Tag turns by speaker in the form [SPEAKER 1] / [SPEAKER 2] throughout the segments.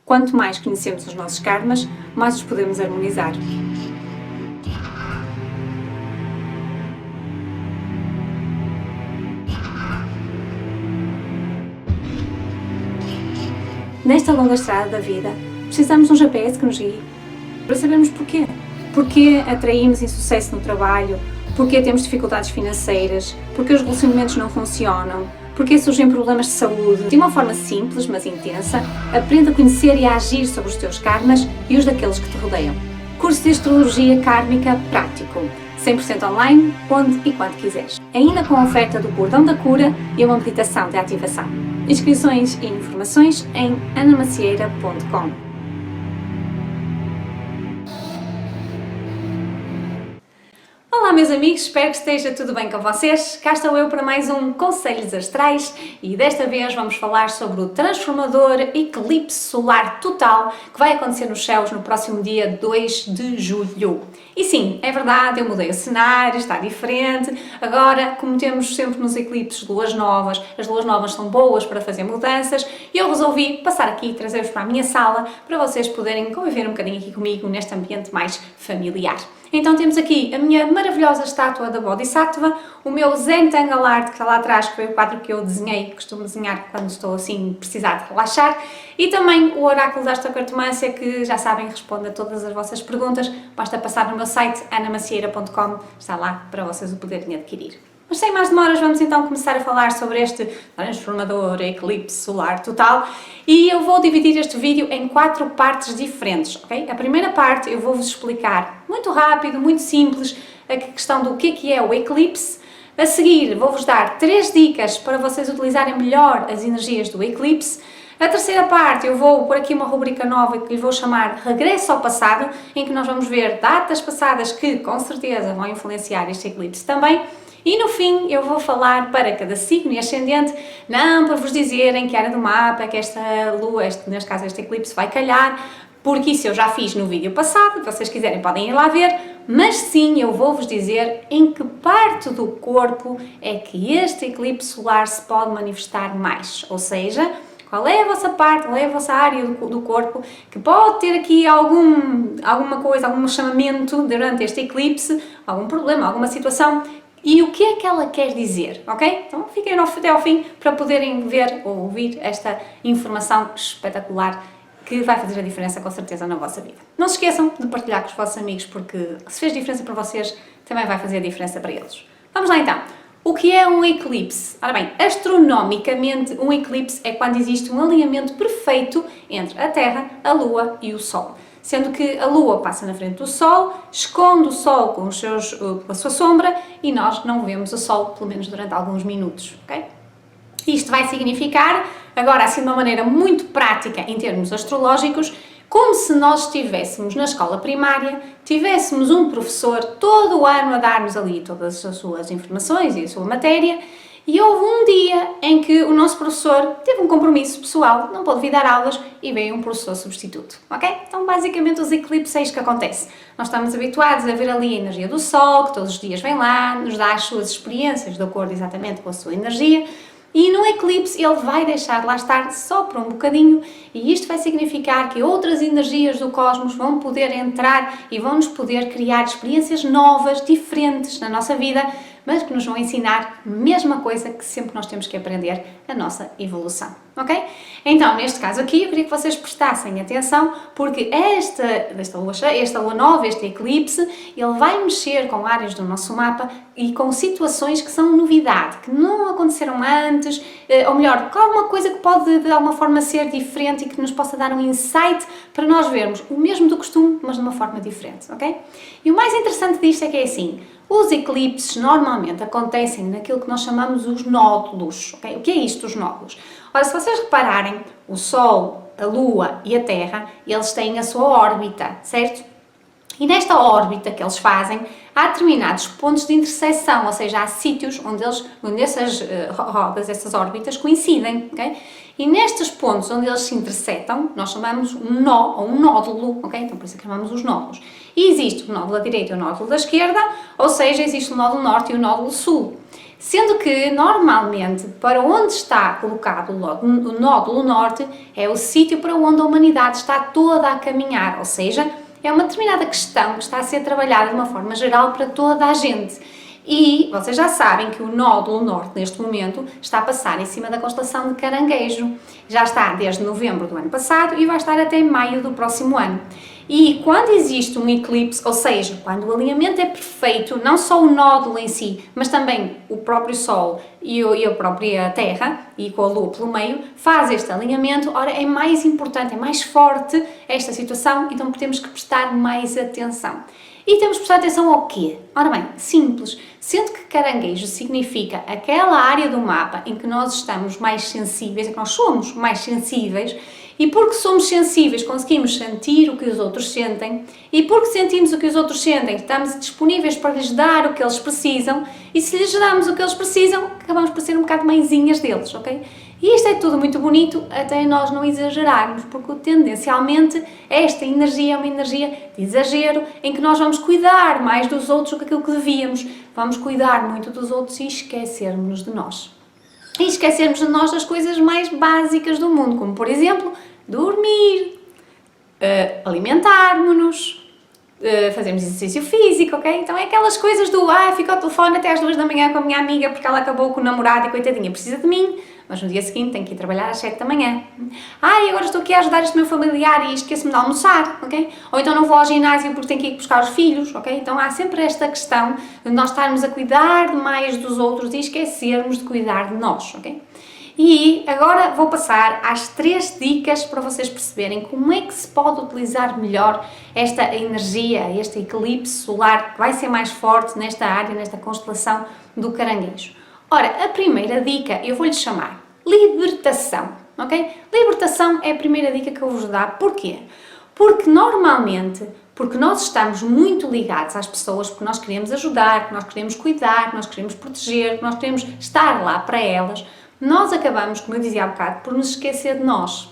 [SPEAKER 1] Quanto mais conhecemos os nossos karmas, mais os podemos harmonizar. Nesta longa estrada da vida, precisamos de um GPS que nos guie, para sabermos porquê. Porquê atraímos insucesso no trabalho, porquê temos dificuldades financeiras, porquê os relacionamentos não funcionam, porquê surgem problemas de saúde. De uma forma simples, mas intensa, aprenda a conhecer e a agir sobre os teus karmas e os daqueles que te rodeiam. Curso de Astrologia Kármica Prático, 100% online, onde e quando quiseres. Ainda com a oferta do Cordão da Cura e uma meditação de ativação. Inscrições e informações em anamacieira.com. Olá meus amigos, espero que esteja tudo bem com vocês. Cá estou eu para mais um Conselhos Astrais e desta vez vamos falar sobre o transformador eclipse solar total que vai acontecer nos céus no próximo dia 2 de julho. E sim, é verdade, eu mudei o cenário, está diferente. Agora, como temos sempre nos eclipses luas novas, as luas novas são boas para fazer mudanças e eu resolvi passar aqui e trazer-vos para a minha sala para vocês poderem conviver um bocadinho aqui comigo neste ambiente mais familiar. Então temos aqui a minha maravilhosa estátua da Bodhisattva, o meu Zen Tangle Art que está lá atrás, que foi o quadro que eu desenhei, costumo desenhar quando estou assim precisar de relaxar, e também o oráculo da astrocartomância que já sabem responde a todas as vossas perguntas, basta passar no meu site anamacieira.com, está lá para vocês o poderem adquirir. Mas sem mais demoras, vamos então começar a falar sobre este transformador eclipse solar total e eu vou dividir este vídeo em 4 partes diferentes, ok? A primeira parte eu vou-vos explicar muito rápido, muito simples, a questão do que é o eclipse. A seguir vou-vos dar 3 dicas para vocês utilizarem melhor as energias do eclipse. A terceira parte eu vou pôr aqui uma rubrica nova que lhe vou chamar Regresso ao Passado, em que nós vamos ver datas passadas que com certeza vão influenciar este eclipse também. E no fim eu vou falar para cada signo e ascendente, não para vos dizerem que área do mapa é que esta lua, neste caso este eclipse, vai calhar, porque isso eu já fiz no vídeo passado, se vocês quiserem podem ir lá ver, mas sim eu vou-vos dizer em que parte do corpo é que este eclipse solar se pode manifestar mais, ou seja, qual é a vossa parte, qual é a vossa área do corpo que pode ter aqui alguma coisa, algum chamamento durante este eclipse, algum problema, alguma situação. E o que é que ela quer dizer, ok? Então fiquem até ao fim para poderem ver ou ouvir esta informação espetacular que vai fazer a diferença com certeza na vossa vida. Não se esqueçam de partilhar com os vossos amigos porque se fez diferença para vocês, também vai fazer a diferença para eles. Vamos lá então. O que é um eclipse? Ora bem, astronomicamente um eclipse é quando existe um alinhamento perfeito entre a Terra, a Lua e o Sol. Sendo que a Lua passa na frente do Sol, esconde o Sol com a sua sombra e nós não vemos o Sol, pelo menos durante alguns minutos, ok? Isto vai significar, agora assim de uma maneira muito prática em termos astrológicos, como se nós estivéssemos na escola primária, tivéssemos um professor todo o ano a dar-nos ali todas as suas informações e a sua matéria, e houve um dia em que o nosso professor teve um compromisso pessoal, não pôde vir dar aulas e veio um professor substituto, ok? Então basicamente os eclipses é isto que acontece. Nós estamos habituados a ver ali a energia do Sol, que todos os dias vem lá, nos dá as suas experiências de acordo exatamente com a sua energia, e no eclipse ele vai deixar de lá estar só por um bocadinho e isto vai significar que outras energias do cosmos vão poder entrar e vão nos poder criar experiências novas, diferentes na nossa vida, mas que nos vão ensinar a mesma coisa que sempre nós temos que aprender, a nossa evolução, ok? Então, neste caso aqui, eu queria que vocês prestassem atenção, porque esta lua nova, este eclipse, ele vai mexer com áreas do nosso mapa e com situações que são novidade, que não aconteceram antes, ou melhor, com alguma coisa que pode de alguma forma ser diferente e que nos possa dar um insight para nós vermos o mesmo do costume, mas de uma forma diferente, ok? E o mais interessante disto é que é assim, os eclipses normalmente acontecem naquilo que nós chamamos os nódulos, ok? O que é isto, os nódulos? Ora, se vocês repararem, o Sol, a Lua e a Terra, eles têm a sua órbita, certo? E nesta órbita que eles fazem, há determinados pontos de interseção, ou seja, há sítios onde essas rodas, essas órbitas coincidem, ok? E nestes pontos onde eles se intersetam, nós chamamos um nó ou um nódulo, ok? Então por isso é que chamamos os nódulos. E existe o nódulo da direita e o nódulo da esquerda, ou seja, existe o nódulo norte e o nódulo sul. Sendo que, normalmente, para onde está colocado o nódulo norte é o sítio para onde a humanidade está toda a caminhar, ou seja, é uma determinada questão que está a ser trabalhada de uma forma geral para toda a gente. E vocês já sabem que o nódulo norte, neste momento, está a passar em cima da constelação de Caranguejo. Já está desde novembro do ano passado e vai estar até maio do próximo ano. E quando existe um eclipse, ou seja, quando o alinhamento é perfeito, não só o nódulo em si, mas também o próprio Sol e a própria Terra, e com a Lua pelo meio, faz este alinhamento, ora é mais importante, é mais forte esta situação, então temos que prestar mais atenção. E temos que prestar atenção ao quê? Ora bem, simples, sendo que Caranguejo significa aquela área do mapa em que nós estamos mais sensíveis, em que nós somos mais sensíveis, e porque somos sensíveis conseguimos sentir o que os outros sentem, e porque sentimos o que os outros sentem estamos disponíveis para lhes dar o que eles precisam, e se lhes damos o que eles precisam, acabamos por ser um bocado mãezinhas deles, ok? E isto é tudo muito bonito até nós não exagerarmos, porque tendencialmente esta energia é uma energia de exagero, em que nós vamos cuidar mais dos outros do que aquilo que devíamos, vamos cuidar muito dos outros e esquecermos-nos de nós. E esquecermos de nós das coisas mais básicas do mundo, como por exemplo, dormir, alimentarmos-nos, fazermos exercício físico, ok? Então é aquelas coisas do fico ao telefone até às 2 da manhã com a minha amiga porque ela acabou com o namorado e coitadinha precisa de mim, mas no dia seguinte tenho que ir trabalhar às 7 da manhã. Agora estou aqui a ajudar este meu familiar e esqueço-me de almoçar, ok? Ou então não vou ao ginásio porque tenho que ir buscar os filhos, ok? Então há sempre esta questão de nós estarmos a cuidar mais dos outros e esquecermos de cuidar de nós, ok? E agora vou passar às 3 dicas para vocês perceberem como é que se pode utilizar melhor esta energia, este eclipse solar que vai ser mais forte nesta área, nesta constelação do Caranguejo. Ora, a primeira dica eu vou-lhe chamar libertação, ok? Libertação é a primeira dica que eu vos dar. Porquê? Porque normalmente, porque nós estamos muito ligados às pessoas, porque nós queremos ajudar, porque nós queremos cuidar, porque nós queremos proteger, porque nós queremos estar lá para elas, nós acabamos, como eu dizia há bocado, por nos esquecer de nós.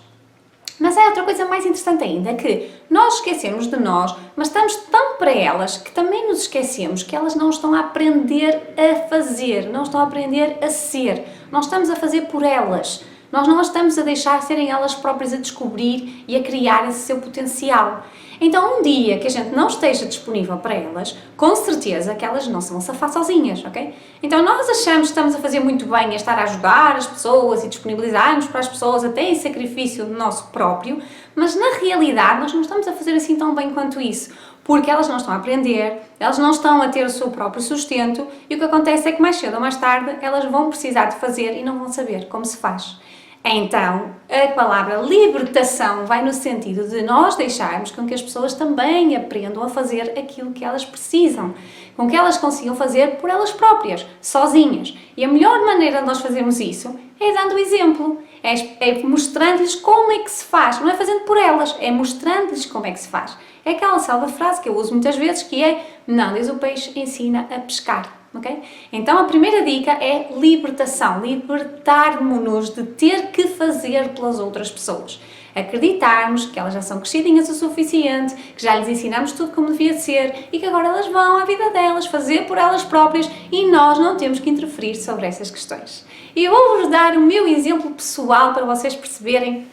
[SPEAKER 1] Mas há outra coisa mais interessante ainda, que nós esquecemos de nós, mas estamos tão para elas que também nos esquecemos que elas não estão a aprender a fazer, não estão a aprender a ser. Nós estamos a fazer por elas. Nós não as estamos a deixar serem elas próprias a descobrir e a criar esse seu potencial. Então, um dia que a gente não esteja disponível para elas, com certeza que elas não se vão safar sozinhas, ok? Então, nós achamos que estamos a fazer muito bem a estar a ajudar as pessoas e disponibilizar-nos para as pessoas até em sacrifício do nosso próprio, mas na realidade nós não estamos a fazer assim tão bem quanto isso, porque elas não estão a aprender, elas não estão a ter o seu próprio sustento e o que acontece é que mais cedo ou mais tarde elas vão precisar de fazer e não vão saber como se faz. Então, a palavra libertação vai no sentido de nós deixarmos com que as pessoas também aprendam a fazer aquilo que elas precisam, com que elas consigam fazer por elas próprias, sozinhas. E a melhor maneira de nós fazermos isso é dando o exemplo, é mostrando-lhes como é que se faz, não é fazendo por elas, é mostrando-lhes como é que se faz. É aquela salva frase que eu uso muitas vezes que é: não diz o peixe, ensina a pescar. Okay? Então a primeira dica é libertação, libertarmos-nos de ter que fazer pelas outras pessoas. Acreditarmos que elas já são crescidinhas o suficiente, que já lhes ensinamos tudo como devia ser e que agora elas vão à vida delas, fazer por elas próprias e nós não temos que interferir sobre essas questões. E eu vou-vos dar o meu exemplo pessoal para vocês perceberem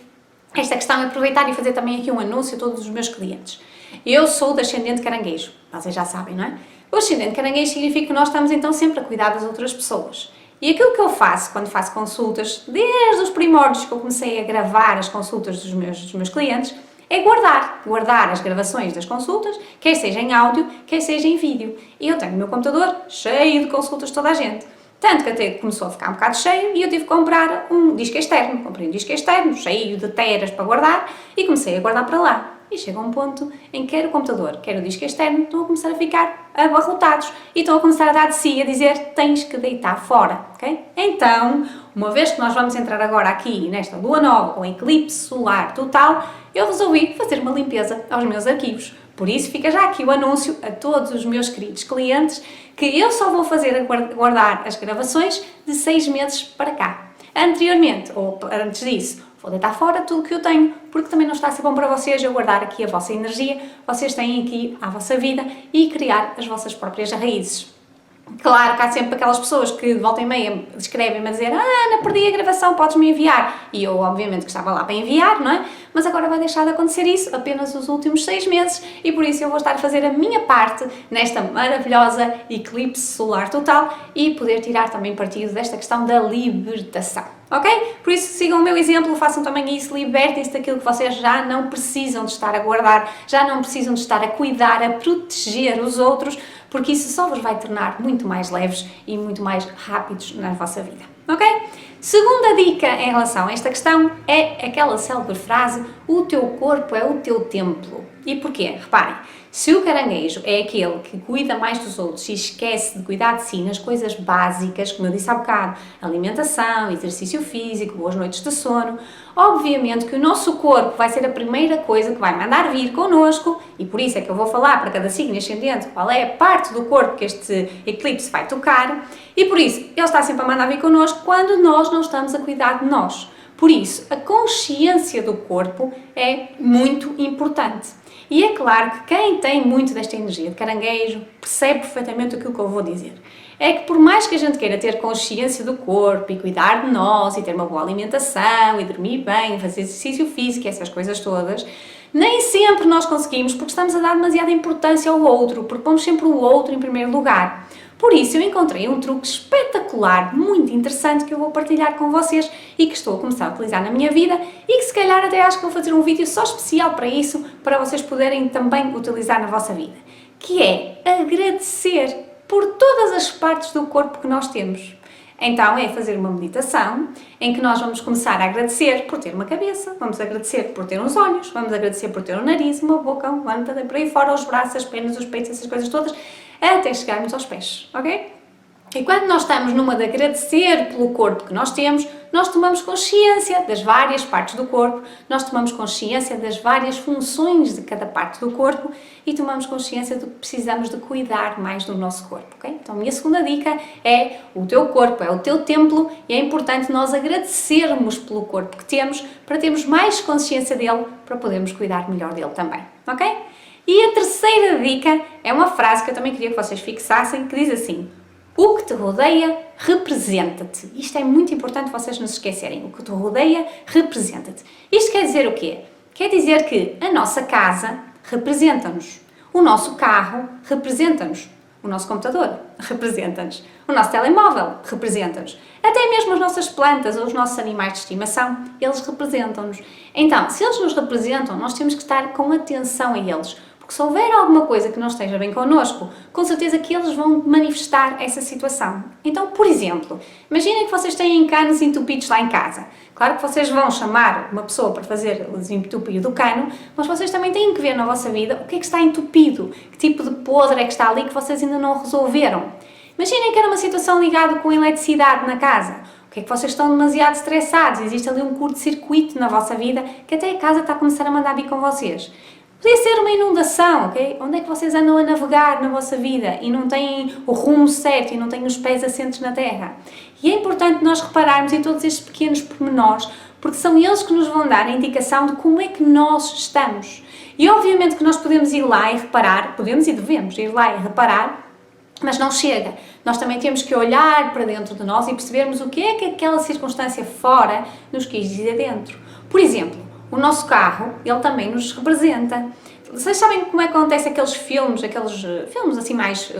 [SPEAKER 1] esta questão e aproveitar e fazer também aqui um anúncio a todos os meus clientes. Eu sou descendente de Caranguejo, vocês já sabem, não é? O ascendente de Caranguejo significa que nós estamos então sempre a cuidar das outras pessoas. E aquilo que eu faço quando faço consultas, desde os primórdios que eu comecei a gravar as consultas dos meus clientes, é guardar as gravações das consultas, quer seja em áudio, quer seja em vídeo. E eu tenho o meu computador cheio de consultas de toda a gente. Tanto que até começou a ficar um bocado cheio e eu tive que comprar um disco externo. Comprei um disco externo, cheio de teras para guardar e comecei a guardar para lá. E chega um ponto em que quer o computador, quer o disco externo, estão a começar a ficar abarrotados e estão a começar a dar de si, a dizer: tens que deitar fora, ok? Então, uma vez que nós vamos entrar agora aqui nesta lua nova, com eclipse solar total, eu resolvi fazer uma limpeza aos meus arquivos. Por isso fica já aqui o anúncio a todos os meus queridos clientes que eu só vou fazer guardar as gravações de 6 meses para cá. Anteriormente, ou antes disso, vou deitar fora tudo o que eu tenho, porque também não está a ser bom para vocês eu guardar aqui a vossa energia, vocês têm aqui a vossa vida e criar as vossas próprias raízes. Claro que há sempre aquelas pessoas que de volta e meia escrevem-me a dizer Ana, perdi a gravação, podes-me enviar? E eu obviamente que estava lá para enviar, não é? Mas agora vai deixar de acontecer isso apenas nos últimos 6 meses e por isso eu vou estar a fazer a minha parte nesta maravilhosa eclipse solar total e poder tirar também partido desta questão da libertação, ok? Por isso sigam o meu exemplo, façam também isso, libertem-se daquilo que vocês já não precisam de estar a guardar, já não precisam de estar a cuidar, a proteger os outros, porque isso só vos vai tornar muito mais leves e muito mais rápidos na vossa vida, ok? Segunda dica em relação a esta questão é aquela célebre frase: o teu corpo é o teu templo. E porquê? Reparem, se o caranguejo é aquele que cuida mais dos outros e esquece de cuidar de si nas coisas básicas, como eu disse há bocado, alimentação, exercício físico, boas noites de sono, obviamente que o nosso corpo vai ser a primeira coisa que vai mandar vir connosco, e por isso é que eu vou falar para cada signo ascendente qual é a parte do corpo que este eclipse vai tocar, e por isso ele está sempre a mandar vir connosco quando nós não estamos a cuidar de nós. Por isso, a consciência do corpo é muito importante. E é claro que quem tem muito desta energia de caranguejo percebe perfeitamente aquilo que eu vou dizer. É que por mais que a gente queira ter consciência do corpo e cuidar de nós e ter uma boa alimentação e dormir bem, fazer exercício físico e essas coisas todas, nem sempre nós conseguimos porque estamos a dar demasiada importância ao outro, porque pomos sempre o outro em primeiro lugar. Por isso eu encontrei um truque espetacular, muito interessante, que eu vou partilhar com vocês e que estou a começar a utilizar na minha vida e que se calhar até acho que vou fazer um vídeo só especial para isso, para vocês poderem também utilizar na vossa vida, que é agradecer por todas as partes do corpo que nós temos. Então é fazer uma meditação em que nós vamos começar a agradecer por ter uma cabeça, vamos agradecer por ter uns olhos, vamos agradecer por ter um nariz, uma boca, um ânus, por aí fora, os braços, as pernas, os peitos, essas coisas todas, até chegarmos aos pés, ok? E quando nós estamos numa de agradecer pelo corpo que nós temos, nós tomamos consciência das várias partes do corpo, nós tomamos consciência das várias funções de cada parte do corpo e tomamos consciência de que precisamos de cuidar mais do nosso corpo, ok? Então a minha segunda dica é: o teu corpo é o teu templo e é importante nós agradecermos pelo corpo que temos para termos mais consciência dele, para podermos cuidar melhor dele também, ok? E a terceira dica é uma frase que eu também queria que vocês fixassem, que diz assim: o que te rodeia representa-te. Isto é muito importante vocês não se esquecerem. O que te rodeia representa-te. Isto quer dizer o quê? Quer dizer que a nossa casa representa-nos, o nosso carro representa-nos, o nosso computador representa-nos, o nosso telemóvel representa-nos, até mesmo as nossas plantas ou os nossos animais de estimação, eles representam-nos. Então, se eles nos representam, nós temos que estar com atenção a eles. Porque se houver alguma coisa que não esteja bem connosco, com certeza que eles vão manifestar essa situação. Então, por exemplo, imaginem que vocês têm canos entupidos lá em casa. Claro que vocês vão chamar uma pessoa para fazer o desentupir do cano, mas vocês também têm que ver na vossa vida o que é que está entupido, que tipo de podre é que está ali que vocês ainda não resolveram. Imaginem que era uma situação ligada com eletricidade na casa. O que é que vocês estão demasiado estressados? Existe ali um curto-circuito na vossa vida que até a casa está a começar a mandar vir com vocês. Podia ser uma inundação, ok? Onde é que vocês andam a navegar na vossa vida e não têm o rumo certo e não têm os pés assentes na terra? E é importante nós repararmos em todos estes pequenos pormenores, porque são eles que nos vão dar a indicação de como é que nós estamos. E obviamente que nós podemos ir lá e reparar, podemos e devemos ir lá e reparar, mas não chega. Nós também temos que olhar para dentro de nós e percebermos o que é que aquela circunstância fora nos quis dizer dentro. Por exemplo, o nosso carro, ele também nos representa. Vocês sabem como é que acontece aqueles filmes assim mais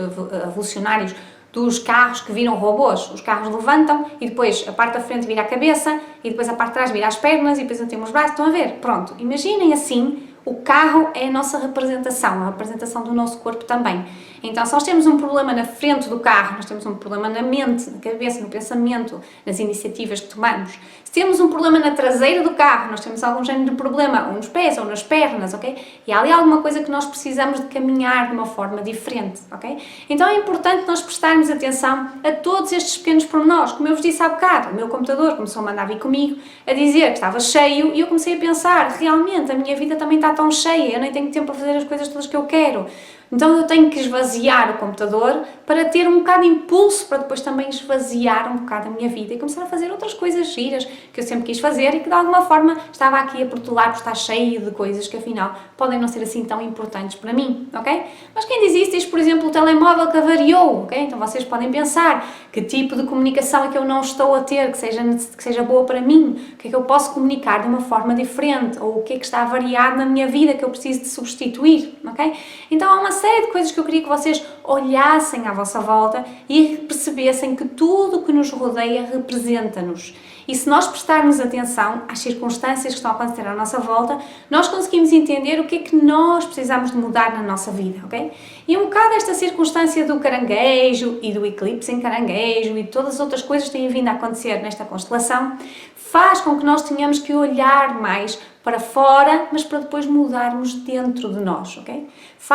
[SPEAKER 1] revolucionários dos carros que viram robôs? Os carros levantam e depois a parte da frente vira a cabeça e depois a parte de trás vira as pernas e depois não temos os braços. Estão a ver? Pronto. Imaginem assim, o carro é a nossa representação, a representação do nosso corpo também. Então, se nós temos um problema na frente do carro, nós temos um problema na mente, na cabeça, no pensamento, nas iniciativas que tomamos. Se temos um problema na traseira do carro, nós temos algum género de problema, ou nos pés, ou nas pernas, ok? E há ali alguma coisa que nós precisamos de caminhar de uma forma diferente, ok? Então é importante nós prestarmos atenção a todos estes pequenos pormenores. Como eu vos disse há bocado, o meu computador começou a mandar vir comigo, a dizer que estava cheio, e eu comecei a pensar, realmente, a minha vida também está tão cheia, eu nem tenho tempo para fazer as coisas todas que eu quero. Então eu tenho que esvaziar o computador para ter um bocado de impulso para depois também esvaziar um bocado a minha vida e começar a fazer outras coisas giras, que eu sempre quis fazer e que de alguma forma estava aqui a protelar por estar cheio de coisas que afinal podem não ser assim tão importantes para mim, ok? Mas quem diz isso diz, por exemplo, o telemóvel que avariou, ok? Então vocês podem pensar que tipo de comunicação é que eu não estou a ter, que seja boa para mim, o que é que eu posso comunicar de uma forma diferente, ou o que é que está avariado na minha vida que eu preciso de substituir, ok? Então há uma série de coisas que eu queria que vocês olhassem à vossa volta e percebessem que tudo o que nos rodeia representa-nos. E se nós prestarmos atenção às circunstâncias que estão a acontecer à nossa volta, nós conseguimos entender o que é que nós precisamos de mudar na nossa vida, ok? E um bocado esta circunstância do caranguejo e do eclipse em caranguejo e todas as outras coisas que têm vindo a acontecer nesta constelação, faz com que nós tenhamos que olhar mais para fora, mas para depois mudarmos dentro de nós, ok?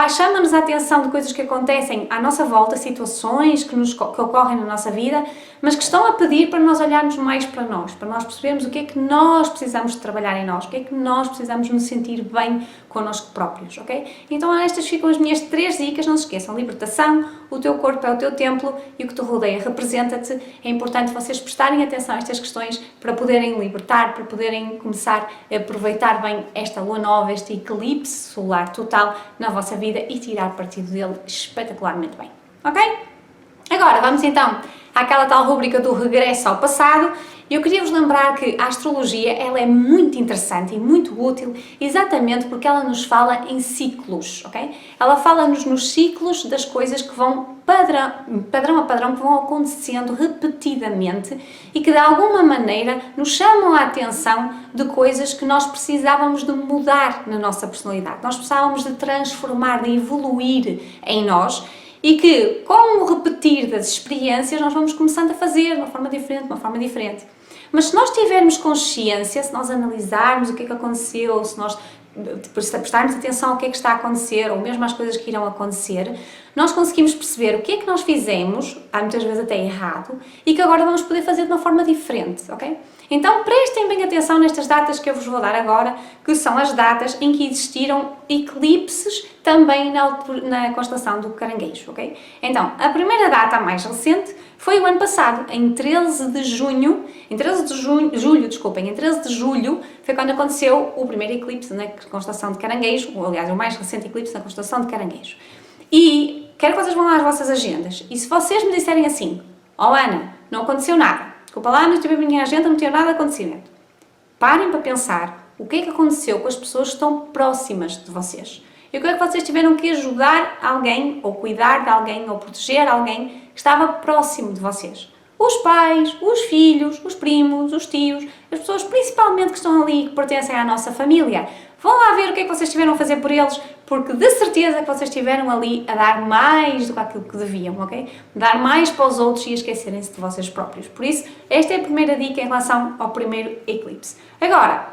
[SPEAKER 1] Chama-nos a atenção de coisas que acontecem à nossa volta, situações que ocorrem na nossa vida, mas que estão a pedir para nós olharmos mais para nós percebermos o que é que nós precisamos de trabalhar em nós, o que é que nós precisamos nos sentir bem connosco próprios, ok? Então estas ficam as minhas 3 dicas, não se esqueçam, libertação, o teu corpo é o teu templo e o que te rodeia representa-te. É importante vocês prestarem atenção a estas questões para poderem libertar, para poderem começar a aproveitar bem esta lua nova, este eclipse solar total na vossa vida e tirar partido dele espetacularmente bem, ok? Agora vamos então àquela tal rúbrica do regresso ao passado. Eu queria vos lembrar que a astrologia ela é muito interessante e muito útil exatamente porque ela nos fala em ciclos, ok? Ela fala-nos nos ciclos das coisas que vão padrão a padrão, que vão acontecendo repetidamente e que de alguma maneira nos chamam a atenção de coisas que nós precisávamos de mudar na nossa personalidade. Nós precisávamos de transformar, de evoluir em nós. E que, com o repetir das experiências, nós vamos começando a fazer de uma forma diferente. Mas se nós tivermos consciência, se nós analisarmos o que é que aconteceu, se nós prestarmos atenção ao que é que está a acontecer, ou mesmo às coisas que irão acontecer, nós conseguimos perceber o que é que nós fizemos, há muitas vezes até errado, e que agora vamos poder fazer de uma forma diferente, ok? Então prestem bem atenção nestas datas que eu vos vou dar agora, que são as datas em que existiram eclipses também na constelação do Caranguejo, ok? Então, a primeira data, a mais recente, foi o ano passado, em 13 de julho, em 13 de julho foi quando aconteceu o primeiro eclipse na constelação de Caranguejo, ou aliás, o mais recente eclipse na constelação de Caranguejo. E quero que vocês vão lá às vossas agendas, e se vocês me disserem assim, Ana, não aconteceu nada, desculpa lá, mas tive a minha agenda, não tinha nada de acontecimento. Parem para pensar o que é que aconteceu com as pessoas que estão próximas de vocês. E o que é que vocês tiveram que ajudar alguém, ou cuidar de alguém, ou proteger alguém que estava próximo de vocês. Os pais, os filhos, os primos, os tios, as pessoas principalmente que estão ali, que pertencem à nossa família. Vão lá ver o que é que vocês tiveram a fazer por eles, porque de certeza que vocês estiveram ali a dar mais do que aquilo que deviam, ok? Dar mais para os outros e esquecerem-se de vocês próprios. Por isso, esta é a primeira dica em relação ao primeiro eclipse. Agora,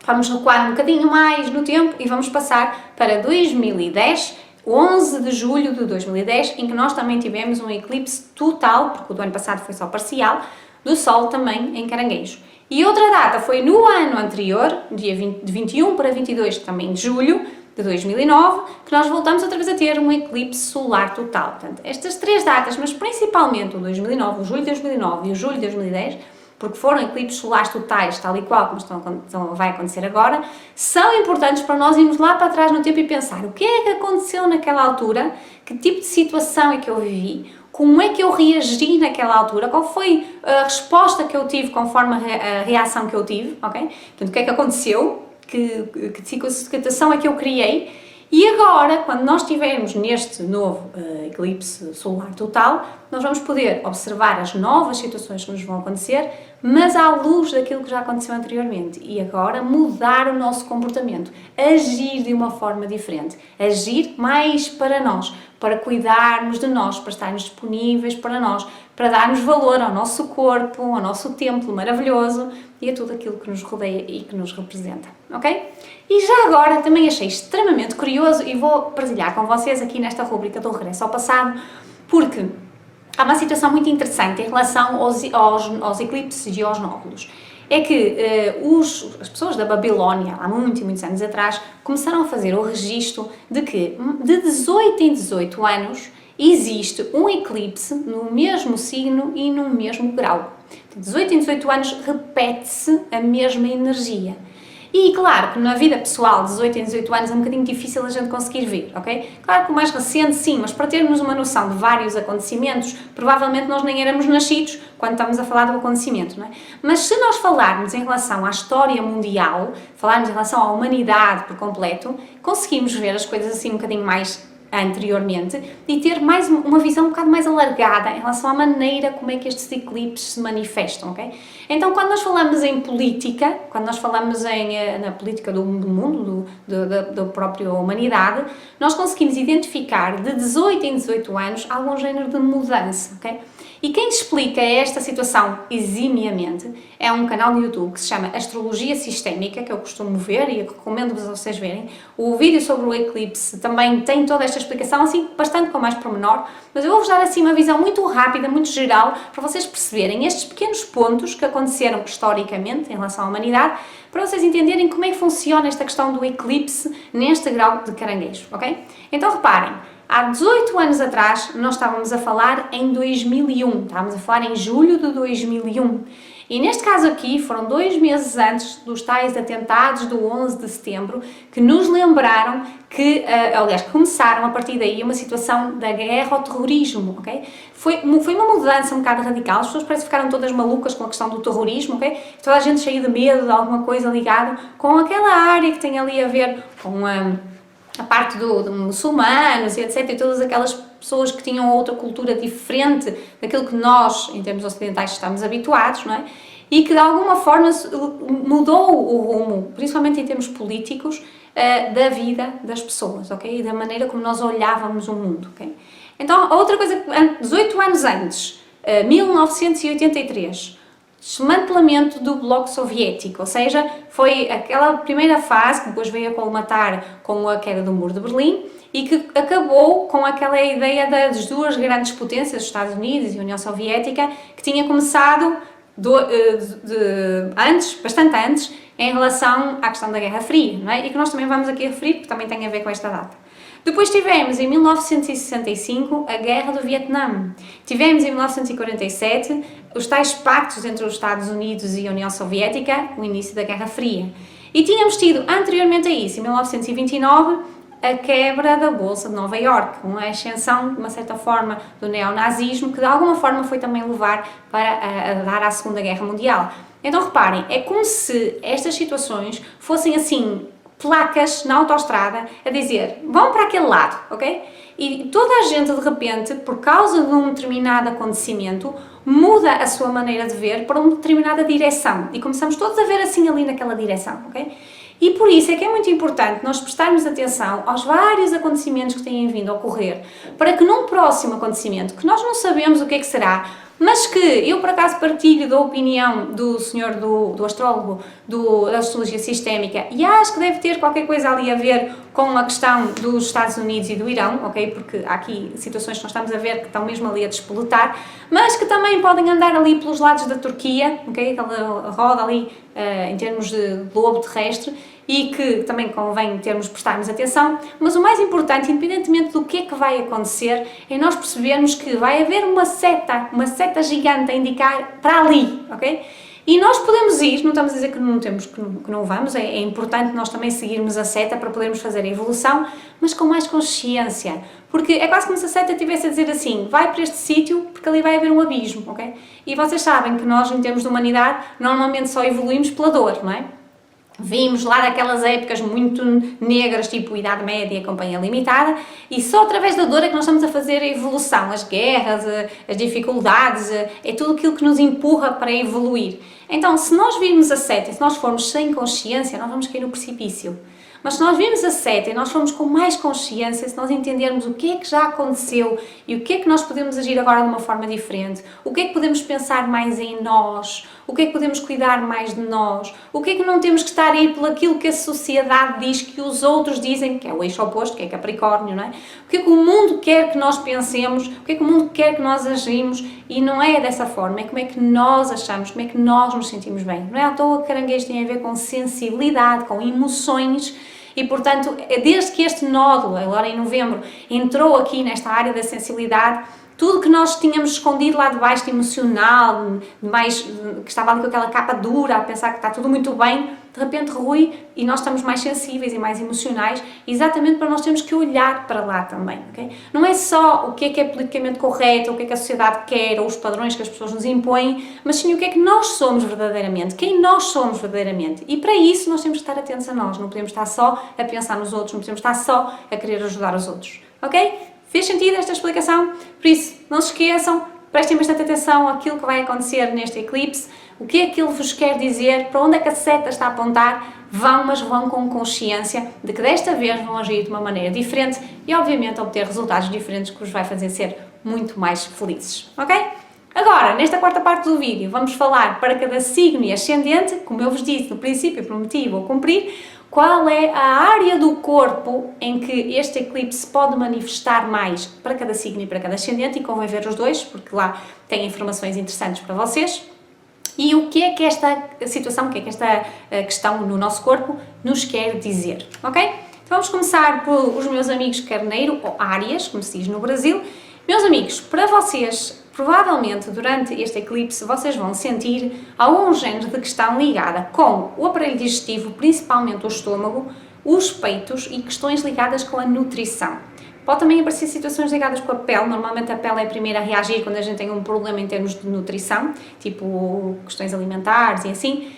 [SPEAKER 1] vamos recuar um bocadinho mais no tempo e vamos passar para 2010, 11 de julho de 2010, em que nós também tivemos um eclipse total, porque o do ano passado foi só parcial, do Sol também em Caranguejo. E outra data foi no ano anterior, de 21 para 22 também de julho de 2009, que nós voltamos outra vez a ter um eclipse solar total. Portanto, estas 3 datas, mas principalmente o 2009, o julho de 2009 e o julho de 2010, porque foram eclipses solares totais, tal e qual como vai acontecer agora, são importantes para nós irmos lá para trás no tempo e pensar o que é que aconteceu naquela altura, que tipo de situação é que eu vivi, como é que eu reagi naquela altura, qual foi a resposta que eu tive conforme a reação que eu tive, ok? Portanto, o que é que aconteceu, que situação é que eu criei. E agora, quando nós estivermos neste novo eclipse solar total, nós vamos poder observar as novas situações que nos vão acontecer, mas à luz daquilo que já aconteceu anteriormente. E agora mudar o nosso comportamento, agir de uma forma diferente, agir mais para nós, para cuidarmos de nós, para estarmos disponíveis para nós, para darmos valor ao nosso corpo, ao nosso templo maravilhoso e a tudo aquilo que nos rodeia e que nos representa, ok? E já agora também achei extremamente curioso e vou partilhar com vocês aqui nesta rubrica do Regresso ao Passado, porque há uma situação muito interessante em relação aos eclipses e aos nódulos. É que as pessoas da Babilónia, há muitos anos atrás, começaram a fazer o registro de que de 18 em 18 anos existe um eclipse no mesmo signo e no mesmo grau. De 18 em 18 anos repete-se a mesma energia. E claro que na vida pessoal, 18 em 18 anos, é um bocadinho difícil a gente conseguir ver, ok? Claro que o mais recente sim, mas para termos uma noção de vários acontecimentos, provavelmente nós nem éramos nascidos quando estamos a falar do acontecimento, não é? Mas se nós falarmos em relação à história mundial, falarmos em relação à humanidade por completo, conseguimos ver as coisas assim um bocadinho mais anteriormente e ter mais uma visão um bocado mais alargada em relação à maneira como é que estes eclipses se manifestam, ok? Então, quando nós falamos em política, quando nós falamos na política do mundo, da própria humanidade, nós conseguimos identificar de 18 em 18 anos algum género de mudança, ok? E quem explica esta situação eximiamente é um canal no YouTube que se chama Astrologia Sistémica, que eu costumo ver e recomendo-vos a vocês verem. O vídeo sobre o eclipse também tem toda esta explicação, assim, bastante com mais pormenor, mas eu vou-vos dar assim uma visão muito rápida, muito geral, para vocês perceberem estes pequenos pontos que aconteceram historicamente em relação à humanidade, para vocês entenderem como é que funciona esta questão do eclipse neste grau de caranguejo, ok? Então reparem, há 18 anos atrás, nós estávamos a falar em 2001, estávamos a falar em julho de 2001. E neste caso aqui, foram 2 meses antes dos tais atentados do 11 de setembro, que nos lembraram que, aliás, que começaram a partir daí uma situação da guerra ao terrorismo, ok? Foi uma mudança um bocado radical, as pessoas parece que ficaram todas malucas com a questão do terrorismo, ok? Toda a gente cheia de medo de alguma coisa ligada com aquela área que tem ali a ver com a parte de muçulmanos e etc, e todas aquelas pessoas que tinham outra cultura diferente daquilo que nós, em termos ocidentais, estamos habituados, não é? E que de alguma forma mudou o rumo, principalmente em termos políticos, da vida das pessoas, ok? E da maneira como nós olhávamos o mundo, ok? Então, outra coisa, 18 anos antes, 1983, desmantelamento do Bloco Soviético, ou seja, foi aquela primeira fase que depois veio a colmatar com a queda do Muro de Berlim e que acabou com aquela ideia das duas grandes potências, os Estados Unidos e a União Soviética, que tinha começado bastante antes, em relação à questão da Guerra Fria, não é? E que nós também vamos aqui referir, porque também tem a ver com esta data. Depois tivemos, em 1965, a Guerra do Vietnã. Tivemos, em 1947, os tais pactos entre os Estados Unidos e a União Soviética, o início da Guerra Fria. E tínhamos tido, anteriormente a isso, em 1929, a quebra da Bolsa de Nova Iorque, com a ascensão, de uma certa forma, do neonazismo, que de alguma forma foi também levar para dar à Segunda Guerra Mundial. Então reparem, é como se estas situações fossem assim placas na autoestrada a dizer, vão para aquele lado, ok? E toda a gente de repente, por causa de um determinado acontecimento, muda a sua maneira de ver para uma determinada direção e começamos todos a ver assim ali naquela direção, ok? E por isso é que é muito importante nós prestarmos atenção aos vários acontecimentos que têm vindo a ocorrer, para que num próximo acontecimento, que nós não sabemos o que é que será, mas que eu por acaso partilho da opinião do senhor do astrólogo da astrologia sistémica e acho que deve ter qualquer coisa ali a ver com a questão dos Estados Unidos e do Irão, ok? Porque há aqui situações que nós estamos a ver que estão mesmo ali a despoletar, mas que também podem andar ali pelos lados da Turquia, ok? Aquela roda ali em termos de globo terrestre, e que também convém prestarmos atenção, mas o mais importante, independentemente do que é que vai acontecer, é nós percebermos que vai haver uma seta gigante a indicar para ali, ok? E nós podemos ir, não estamos a dizer que não vamos, é importante nós também seguirmos a seta para podermos fazer a evolução, mas com mais consciência, porque é quase como se a seta estivesse a dizer assim, vai para este sítio porque ali vai haver um abismo, ok? E vocês sabem que nós, em termos de humanidade, normalmente só evoluímos pela dor, não é? Vimos lá daquelas épocas muito negras, tipo Idade Média e Companhia Limitada, e só através da dor é que nós estamos a fazer a evolução, as guerras, as dificuldades, é tudo aquilo que nos empurra para evoluir. Então, se nós virmos a seta, se nós formos sem consciência, nós vamos cair no precipício. Mas se nós virmos a seta e nós formos com mais consciência, se nós entendermos o que é que já aconteceu e o que é que nós podemos agir agora de uma forma diferente, o que é que podemos pensar mais em nós, o que é que podemos cuidar mais de nós, o que é que não temos que estar a ir pelo aquilo que a sociedade diz, que os outros dizem, que é o eixo oposto, que é Capricórnio, não é? O que é que o mundo quer que nós pensemos, o que é que o mundo quer que nós agimos, e não é dessa forma, é como é que nós achamos, como é que nós nos sentimos bem. Não é à toa que caranguejo tem a ver com sensibilidade, com emoções, e portanto, desde que este nódulo, agora em novembro, entrou aqui nesta área da sensibilidade, tudo que nós tínhamos escondido lá debaixo de emocional, que estava ali com aquela capa dura, a pensar que está tudo muito bem, de repente rui e nós estamos mais sensíveis e mais emocionais, exatamente para nós termos que olhar para lá também, ok? Não é só o que é politicamente correto, o que é que a sociedade quer, ou os padrões que as pessoas nos impõem, mas sim o que é que nós somos verdadeiramente, quem nós somos verdadeiramente. E para isso nós temos que estar atentos a nós, não podemos estar só a pensar nos outros, não podemos estar só a querer ajudar os outros, ok? Fez sentido esta explicação? Por isso, não se esqueçam, prestem bastante atenção àquilo que vai acontecer neste eclipse, o que é que ele vos quer dizer, para onde é que a seta está a apontar, mas vão com consciência de que desta vez vão agir de uma maneira diferente e obviamente obter resultados diferentes que vos vai fazer ser muito mais felizes, ok? Agora, nesta quarta parte do vídeo, vamos falar para cada signo e ascendente, como eu vos disse no princípio, prometi e vou cumprir, qual é a área do corpo em que este eclipse pode manifestar mais para cada signo e para cada ascendente, e convém ver os dois, porque lá tem informações interessantes para vocês. E o que é que esta situação, o que é que esta questão no nosso corpo nos quer dizer, ok? Então vamos começar pelos meus amigos Carneiro, ou Áries, como se diz no Brasil. Meus amigos, para vocês, provavelmente durante este eclipse, vocês vão sentir algum género de questão ligada com o aparelho digestivo, principalmente o estômago, os peitos e questões ligadas com a nutrição. Pode também aparecer situações ligadas com a pele, normalmente a pele é a primeira a reagir quando a gente tem um problema em termos de nutrição, tipo questões alimentares e assim.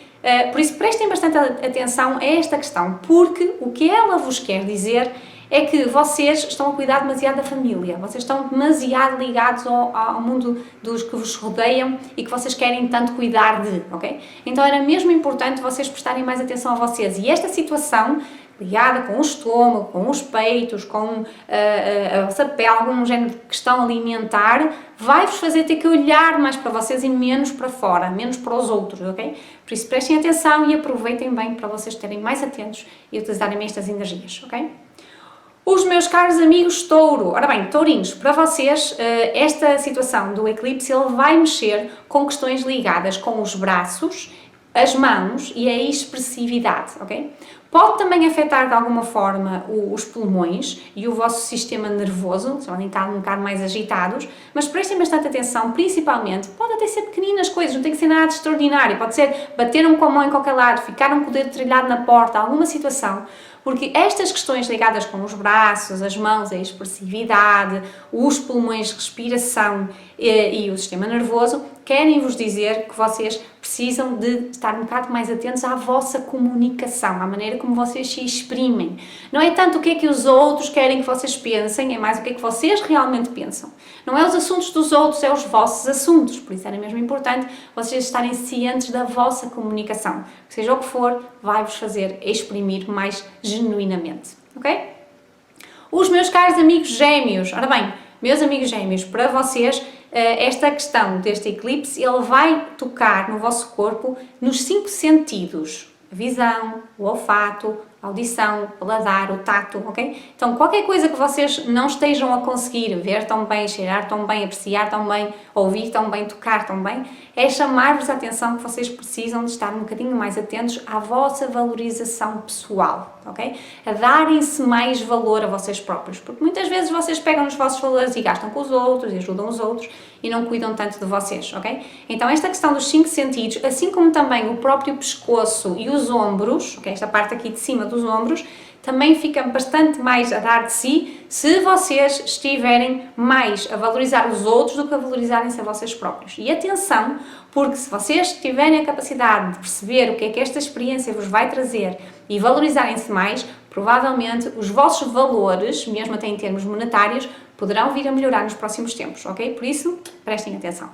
[SPEAKER 1] Por isso prestem bastante atenção a esta questão, porque o que ela vos quer dizer é que vocês estão a cuidar demasiado da família, vocês estão demasiado ligados ao mundo dos que vos rodeiam e que vocês querem tanto cuidar de, ok? Então era mesmo importante vocês prestarem mais atenção a vocês, e esta situação ligada com o estômago, com os peitos, com a vossa pele, algum género de questão alimentar, vai-vos fazer ter que olhar mais para vocês e menos para fora, menos para os outros, ok? Por isso prestem atenção e aproveitem bem para vocês estarem mais atentos e utilizarem bem estas energias, ok? Os meus caros amigos Touro, ora bem, Tourinhos, para vocês esta situação do eclipse ele vai mexer com questões ligadas com os braços, as mãos e a expressividade, ok? Pode também afetar de alguma forma os pulmões e o vosso sistema nervoso, podem estar um bocado mais agitados, mas prestem bastante atenção, principalmente, pode até ser pequeninas coisas, não tem que ser nada de extraordinário, pode ser bateram com a mão em qualquer lado, ficaram com o dedo trilhado na porta, alguma situação, porque estas questões ligadas com os braços, as mãos, a expressividade, os pulmões, respiração e o sistema nervoso, querem vos dizer que vocês precisam de estar um bocado mais atentos à vossa comunicação, à maneira como vocês se exprimem. Não é tanto o que é que os outros querem que vocês pensem, é mais o que é que vocês realmente pensam. Não é os assuntos dos outros, é os vossos assuntos. Por isso era mesmo importante vocês estarem cientes da vossa comunicação. Seja o que for, vai-vos fazer exprimir mais genuinamente, ok? Os meus caros amigos gêmeos, ora bem, meus amigos gêmeos, para vocês esta questão deste eclipse, ele vai tocar no vosso corpo nos 5 sentidos, a visão, o olfato, a audição, o paladar, o tato, ok? Então qualquer coisa que vocês não estejam a conseguir ver tão bem, cheirar tão bem, apreciar tão bem, ouvir tão bem, tocar tão bem, é chamar-vos a atenção que vocês precisam de estar um bocadinho mais atentos à vossa valorização pessoal, ok? A darem-se mais valor a vocês próprios, porque muitas vezes vocês pegam nos vossos valores e gastam com os outros, e ajudam os outros, e não cuidam tanto de vocês, ok? Então esta questão dos 5 sentidos, assim como também o próprio pescoço e os ombros, ok? Esta parte aqui de cima dos ombros, também fica bastante mais a dar de si se vocês estiverem mais a valorizar os outros do que a valorizarem-se a vocês próprios. E atenção, porque se vocês tiverem a capacidade de perceber o que é que esta experiência vos vai trazer e valorizarem-se mais, provavelmente os vossos valores, mesmo até em termos monetários, poderão vir a melhorar nos próximos tempos, ok? Por isso, prestem atenção.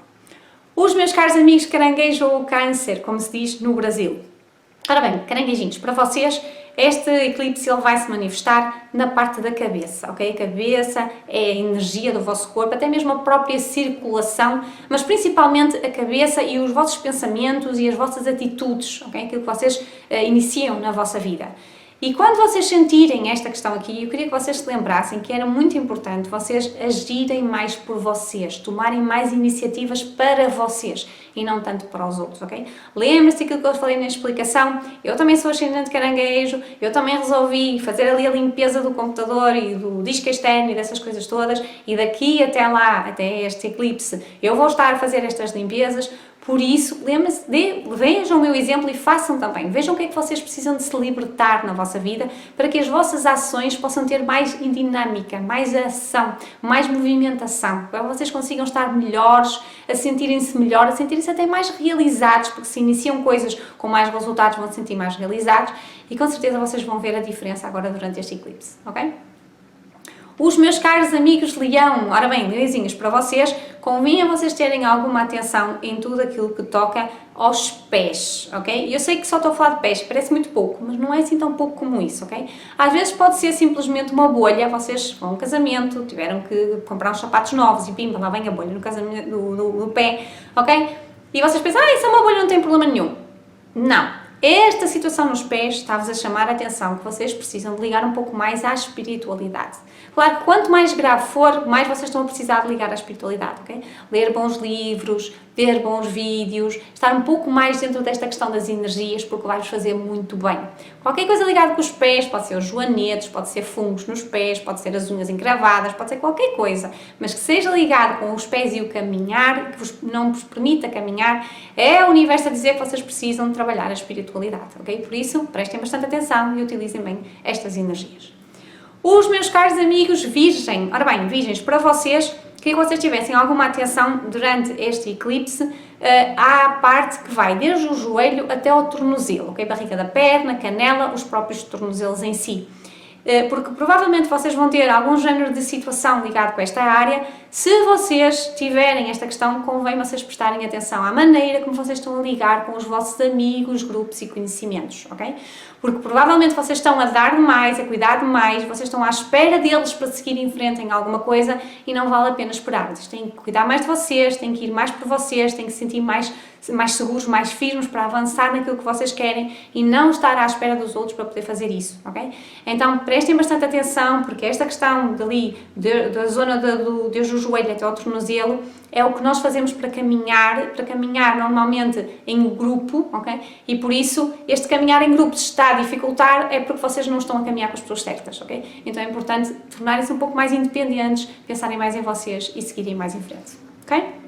[SPEAKER 1] Os meus caros amigos caranguejo ou câncer, como se diz no Brasil. Ora bem, caranguejinhos, para vocês, este eclipse ele vai se manifestar na parte da cabeça, ok? A cabeça é a energia do vosso corpo, até mesmo a própria circulação, mas principalmente a cabeça e os vossos pensamentos e as vossas atitudes, ok? Aquilo que vocês iniciam na vossa vida. E quando vocês sentirem esta questão aqui, eu queria que vocês se lembrassem que era muito importante vocês agirem mais por vocês, tomarem mais iniciativas para vocês e não tanto para os outros, ok? Lembre-se daquilo que eu falei na explicação, eu também sou ascendente caranguejo, eu também resolvi fazer ali a limpeza do computador e do disco externo e dessas coisas todas, e daqui até lá, até este eclipse, eu vou estar a fazer estas limpezas. Por isso, lembrem-se, vejam o meu exemplo e façam também. Vejam o que é que vocês precisam de se libertar na vossa vida para que as vossas ações possam ter mais dinâmica, mais ação, mais movimentação, para que vocês consigam estar melhores, a sentirem-se melhor, a sentirem-se até mais realizados, porque se iniciam coisas com mais resultados vão se sentir mais realizados e com certeza vocês vão ver a diferença agora durante este eclipse, ok? Os meus caros amigos Leão, ora bem, leõezinhos, para vocês, convinha vocês terem alguma atenção em tudo aquilo que toca aos pés, ok? Eu sei que só estou a falar de pés, parece muito pouco, mas não é assim tão pouco como isso, ok? Às vezes pode ser simplesmente uma bolha, vocês vão a um casamento, tiveram que comprar uns sapatos novos e pimba, lá vem a bolha no casamento, no pé, ok? E vocês pensam, isso é uma bolha, não tem problema nenhum. Não. Esta situação nos pés está-vos a chamar a atenção que vocês precisam de ligar um pouco mais à espiritualidade. Claro que quanto mais grave for, mais vocês estão a precisar de ligar à espiritualidade, ok? Ler bons livros, ver bons vídeos, estar um pouco mais dentro desta questão das energias, porque vai-vos fazer muito bem. Qualquer coisa ligada com os pés, pode ser os joanetes, pode ser fungos nos pés, pode ser as unhas encravadas, pode ser qualquer coisa, mas que seja ligado com os pés e o caminhar, que não vos permita caminhar, é o universo a dizer que vocês precisam de trabalhar a espiritualidade, ok? Por isso, prestem bastante atenção e utilizem bem estas energias. Os meus caros amigos Virgem, ora bem, Virgens, para vocês, queria que vocês tivessem alguma atenção durante este eclipse à parte que vai desde o joelho até ao tornozelo, ok? Barriga da perna, canela, os próprios tornozelos em si. Porque provavelmente vocês vão ter algum género de situação ligado com esta área. Se vocês tiverem esta questão, convém vocês prestarem atenção à maneira como vocês estão a ligar com os vossos amigos, grupos e conhecimentos, ok? Porque provavelmente vocês estão a dar mais, a cuidar mais, vocês estão à espera deles para seguir em frente em alguma coisa e não vale a pena esperar. Vocês têm que cuidar mais de vocês, têm que ir mais por vocês, têm que se sentir mais seguros, mais firmes para avançar naquilo que vocês querem e não estar à espera dos outros para poder fazer isso, ok? Então prestem bastante atenção, porque esta questão dali, da zona desde o joelho até ao tornozelo, é o que nós fazemos para caminhar normalmente em grupo, ok? E por isso, este caminhar em grupo se está a dificultar é porque vocês não estão a caminhar com as pessoas certas, ok? Então é importante tornarem-se um pouco mais independentes, pensarem mais em vocês e seguirem mais em frente, ok?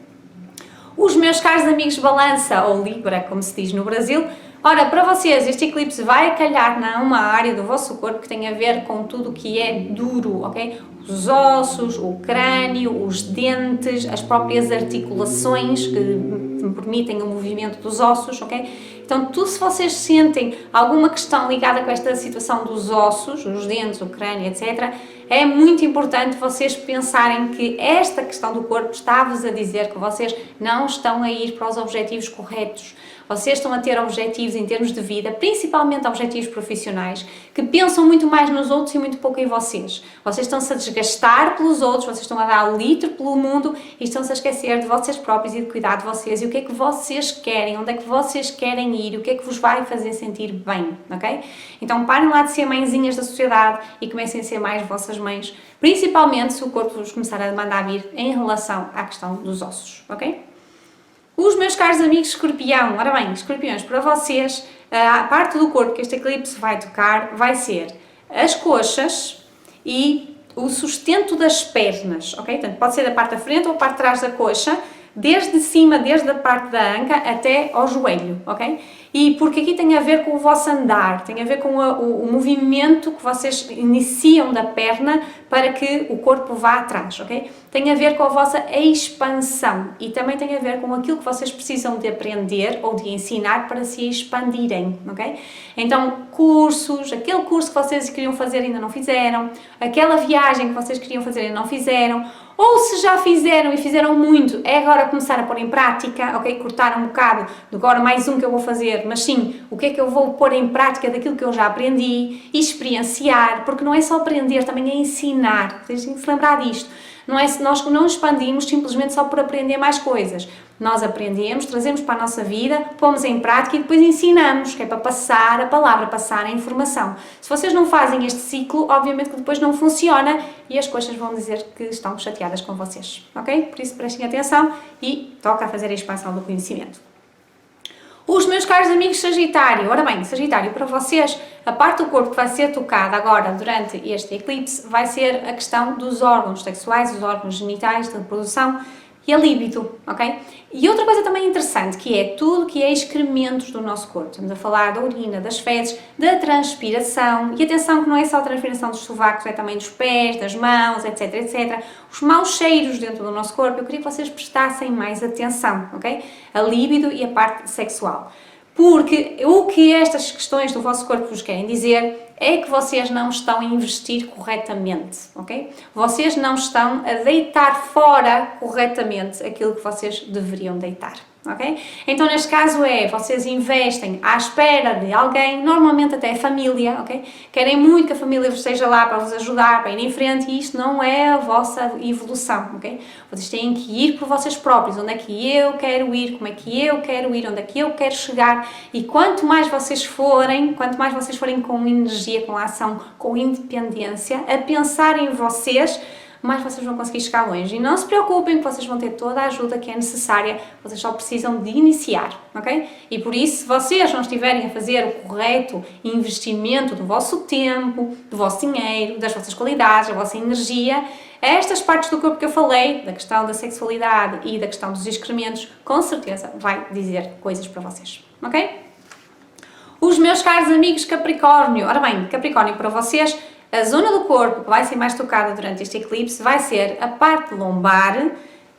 [SPEAKER 1] Os meus caros amigos Balança, ou Libra, como se diz no Brasil, ora, para vocês este eclipse vai calhar numa área do vosso corpo que tem a ver com tudo o que é duro, ok? Os ossos, o crânio, os dentes, as próprias articulações que permitem o movimento dos ossos, ok? Então, se vocês sentem alguma questão ligada com esta situação dos ossos, os dentes, o crânio, etc., é muito importante vocês pensarem que esta questão do corpo está-vos a dizer que vocês não estão a ir para os objetivos corretos. Vocês estão a ter objetivos em termos de vida, principalmente objetivos profissionais, que pensam muito mais nos outros e muito pouco em vocês. Vocês estão-se a desgastar pelos outros, vocês estão a dar litro pelo mundo e estão-se a esquecer de vocês próprios e de cuidar de vocês e o que é que vocês querem, onde é que vocês querem ir, o que é que vos vai fazer sentir bem, ok? Então parem lá de ser mãezinhas da sociedade e comecem a ser mais vossas mães, principalmente se o corpo vos começar a mandar vir em relação à questão dos ossos, ok? Os meus caros amigos Escorpião, ora bem, Escorpiões, para vocês, a parte do corpo que este eclipse vai tocar vai ser as coxas e o sustento das pernas, ok? Portanto, pode ser da parte da frente ou a parte de trás da coxa, desde cima, desde a parte da anca até ao joelho, ok? E porque aqui tem a ver com o vosso andar, tem a ver com o movimento que vocês iniciam da perna para que o corpo vá atrás, ok? Tem a ver com a vossa expansão e também tem a ver com aquilo que vocês precisam de aprender ou de ensinar para se expandirem, ok? Então, cursos, aquele curso que vocês queriam fazer e ainda não fizeram, aquela viagem que vocês queriam fazer e ainda não fizeram, ou se já fizeram e fizeram muito, é agora começar a pôr em prática, ok? Cortar um bocado, de agora mais um que eu vou fazer, mas sim, o que é que eu vou pôr em prática daquilo que eu já aprendi, experienciar, porque não é só aprender, também é ensinar, vocês têm que se lembrar disto. Nós não expandimos simplesmente só por aprender mais coisas. Nós aprendemos, trazemos para a nossa vida, pomos em prática e depois ensinamos, que é para passar a palavra, passar a informação. Se vocês não fazem este ciclo, obviamente que depois não funciona e as coisas vão dizer que estão chateadas com vocês, ok? Por isso prestem atenção e toca a fazer a expansão do conhecimento. Os meus caros amigos Sagitário, ora bem, Sagitário, para vocês, a parte do corpo que vai ser tocada agora durante este eclipse vai ser a questão dos órgãos sexuais, os órgãos genitais, de reprodução e a líbido, ok? E outra coisa também interessante, que é tudo que é excrementos do nosso corpo. Estamos a falar da urina, das fezes, da transpiração, e atenção que não é só a transpiração dos sovacos, é também dos pés, das mãos, etc, etc. Os maus cheiros dentro do nosso corpo, eu queria que vocês prestassem mais atenção, ok? A líbido e a parte sexual. Porque o que estas questões do vosso corpo vos querem dizer é que vocês não estão a investir corretamente, ok? Vocês não estão a deitar fora corretamente aquilo que vocês deveriam deitar, ok? Então, neste caso vocês investem à espera de alguém, normalmente até a família, ok? Querem muito que a família esteja lá para vos ajudar, para ir em frente e isto não é a vossa evolução, ok? Vocês têm que ir por vocês próprios, onde é que eu quero ir, como é que eu quero ir, onde é que eu quero chegar e quanto mais vocês forem com energia, com ação, com independência, a pensar em vocês, mais vocês vão conseguir chegar longe. E não se preocupem que vocês vão ter toda a ajuda que é necessária, vocês só precisam de iniciar, ok? E por isso, se vocês não estiverem a fazer o correto investimento do vosso tempo, do vosso dinheiro, das vossas qualidades, da vossa energia, estas partes do corpo que eu falei, da questão da sexualidade e da questão dos excrementos, com certeza vai dizer coisas para vocês, ok? Os meus caros amigos Capricórnio, ora bem, Capricórnio para vocês, a zona do corpo que vai ser mais tocada durante este eclipse vai ser a parte lombar,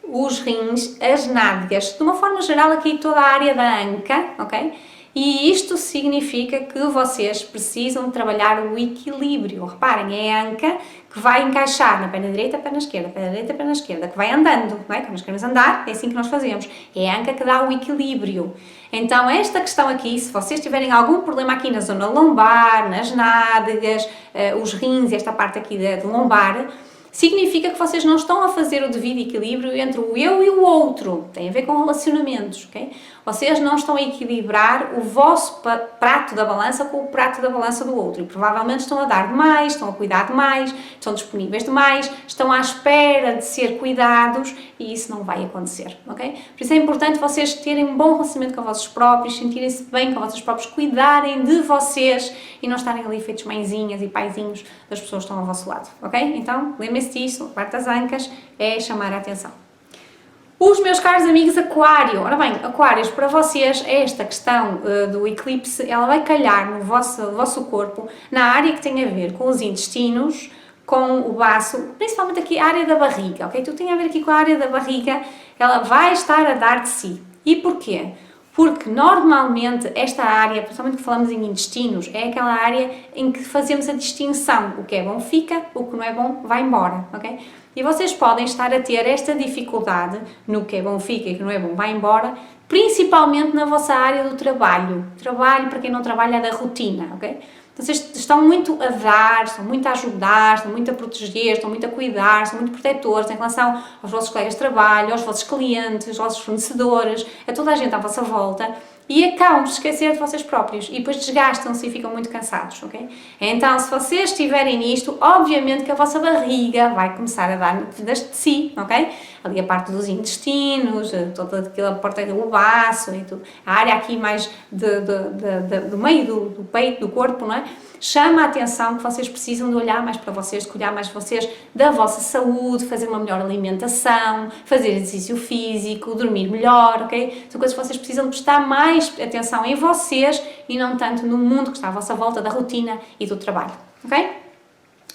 [SPEAKER 1] os rins, as nádegas, de uma forma geral aqui toda a área da anca, ok? E isto significa que vocês precisam trabalhar o equilíbrio. Reparem, é a anca que vai encaixar na perna direita, perna esquerda, perna direita, perna esquerda, que vai andando, não é? Quando nós queremos andar, é assim que nós fazemos. É a anca que dá o equilíbrio. Então, esta questão aqui, se vocês tiverem algum problema aqui na zona lombar, nas nádegas, os rins, esta parte aqui de lombar, significa que vocês não estão a fazer o devido equilíbrio entre o eu e o outro. Tem a ver com relacionamentos, ok? Vocês não estão a equilibrar o vosso prato da balança com o prato da balança do outro. E provavelmente estão a dar demais, estão a cuidar demais, estão disponíveis demais, estão à espera de ser cuidados e isso não vai acontecer, ok? Por isso é importante vocês terem um bom relacionamento com vocês próprios, sentirem-se bem com vocês próprios, cuidarem de vocês e não estarem ali feitos mãezinhas e paizinhos das pessoas que estão ao vosso lado, ok? Então, lembrem-se disso, a parte das ancas é chamar a atenção. Os meus caros amigos Aquário, ora bem, Aquários, para vocês esta questão do eclipse, ela vai calhar no vosso corpo, na área que tem a ver com os intestinos, com o baço, principalmente aqui a área da barriga, ok? Tudo tem a ver aqui com a área da barriga, ela vai estar a dar de si. E porquê? Porque normalmente esta área, principalmente que falamos em intestinos, é aquela área em que fazemos a distinção, o que é bom fica, o que não é bom vai embora, ok? E vocês podem estar a ter esta dificuldade no que é bom fica e que não é bom vai embora, principalmente na vossa área do trabalho. Trabalho, para quem não trabalha, é da rotina, ok? Vocês estão muito a dar, estão muito a ajudar, estão muito a proteger, estão muito a cuidar, são muito protetores em relação aos vossos colegas de trabalho, aos vossos clientes, aos vossos fornecedores, a toda a gente à vossa volta. E acabam por esquecer de vocês próprios e depois desgastam-se e ficam muito cansados, ok? Então, se vocês estiverem nisto, obviamente que a vossa barriga vai começar a dar de si, ok? Ali a parte dos intestinos, toda aquela parte do baço e tudo. A área aqui mais do meio do peito, do corpo, não é? Chama a atenção que vocês precisam de olhar mais para vocês, de cuidar mais de vocês, da vossa saúde, fazer uma melhor alimentação, fazer exercício físico, dormir melhor, ok? São coisas que vocês precisam de prestar mais atenção em vocês e não tanto no mundo que está à vossa volta, da rotina e do trabalho, ok?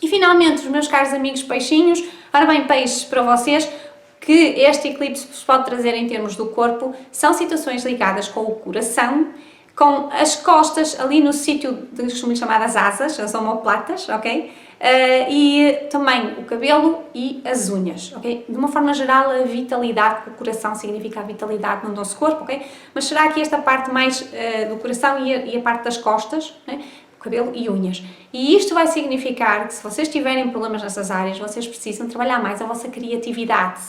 [SPEAKER 1] E finalmente, os meus caros amigos peixinhos, ora bem, peixes para vocês, que este eclipse vos pode trazer em termos do corpo, são situações ligadas com o coração, com as costas, ali no sítio que costumo chamar as asas, as omoplatas, ok? E também o cabelo e as unhas, ok? De uma forma geral, a vitalidade, porque o coração significa a vitalidade no nosso corpo, ok? Mas será que esta parte mais do coração e a parte das costas, né? cabelo e unhas. E isto vai significar que se vocês tiverem problemas nessas áreas, vocês precisam trabalhar mais a vossa criatividade.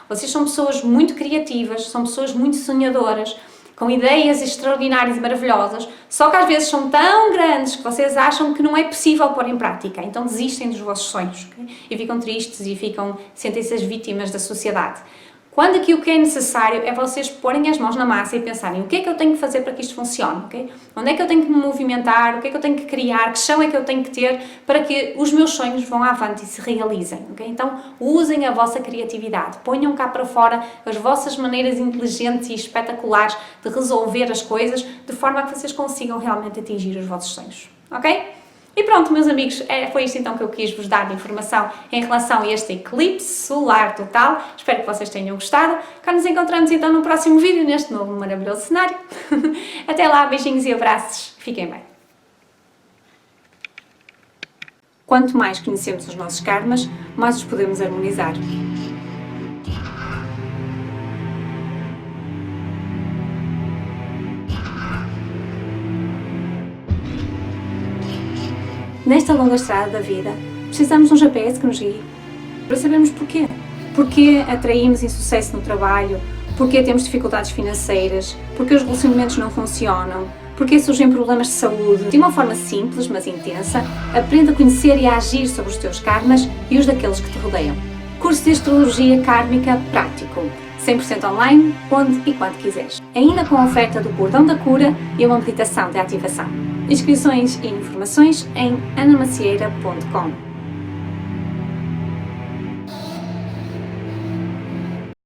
[SPEAKER 1] Vocês são pessoas muito criativas, são pessoas muito sonhadoras, com ideias extraordinárias e maravilhosas, só que às vezes são tão grandes que vocês acham que não é possível pôr em prática, então desistem dos vossos sonhos, okay? E ficam tristes e sentem-se as vítimas da sociedade. Quando aqui o que é necessário é vocês porem as mãos na massa e pensarem o que é que eu tenho que fazer para que isto funcione, ok? Onde é que eu tenho que me movimentar, o que é que eu tenho que criar, que chão é que eu tenho que ter para que os meus sonhos vão avante e se realizem, ok? Então usem a vossa criatividade, ponham cá para fora as vossas maneiras inteligentes e espetaculares de resolver as coisas de forma a que vocês consigam realmente atingir os vossos sonhos, ok? E pronto, meus amigos, foi isto então que eu quis vos dar de informação em relação a este eclipse solar total. Espero que vocês tenham gostado. Cá nos encontramos então no próximo vídeo, neste novo maravilhoso cenário. Até lá, beijinhos e abraços. Fiquem bem. Quanto mais conhecemos os nossos karmas, mais os podemos harmonizar. Nesta longa estrada da vida, precisamos de um GPS que nos guie, para sabermos porquê. Porquê atraímos insucesso no trabalho, porquê temos dificuldades financeiras, porquê os relacionamentos não funcionam, porquê surgem problemas de saúde. De uma forma simples, mas intensa, aprenda a conhecer e a agir sobre os teus karmas e os daqueles que te rodeiam. Curso de Astrologia Kármica Prático, 100% online, onde e quando quiseres. Ainda com a oferta do Cordão da Cura e uma meditação de ativação. Inscrições e informações em anamacieira.com.